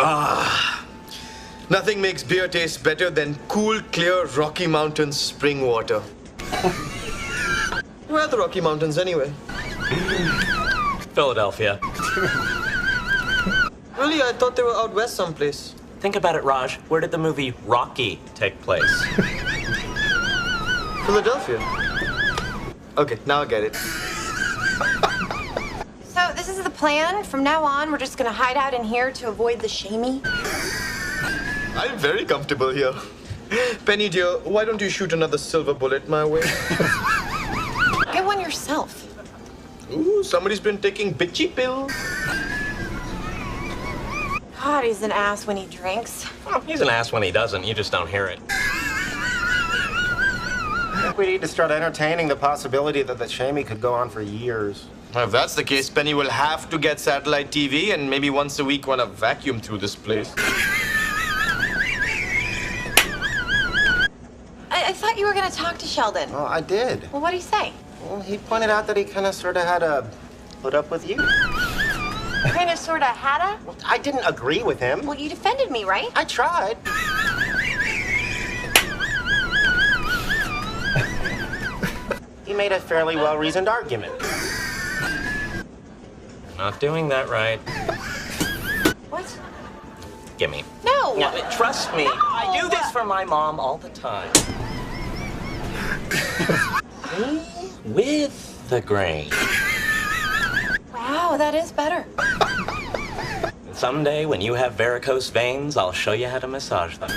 Ah, nothing makes beer taste better than cool, clear Rocky Mountain spring water. Where are the Rocky Mountains anyway? Philadelphia. Really? I thought they were out west someplace. Think about it, Raj. Where did the movie Rocky take place? Philadelphia. Okay, now I get it. So this is the plan? From now on, we're just gonna hide out in here to avoid the shamey? I'm very comfortable here. Penny dear, why don't you shoot another silver bullet my way? Get one yourself. Ooh, somebody's been taking bitchy pills. God, he's an ass when he drinks. Well, he's an ass when he doesn't. You just don't hear it. I think we need to start entertaining the possibility that the shamey could go on for years. Well, if that's the case, Penny will have to get satellite TV and maybe once a week want to vacuum through this place. I thought you were gonna talk to Sheldon. Well, I did. Well, what'd he say? Well, he pointed out that he kind of sort of had to put up with you. Kinda, sorta, hadda? Well, I didn't agree with him. Well, you defended me, right? I tried. He made a fairly well-reasoned argument. Not doing that right. What? Gimme. No! No, trust me. No! I do this for my mom all the time. With the grain. Wow, that is better. Someday, when you have varicose veins, I'll show you how to massage them.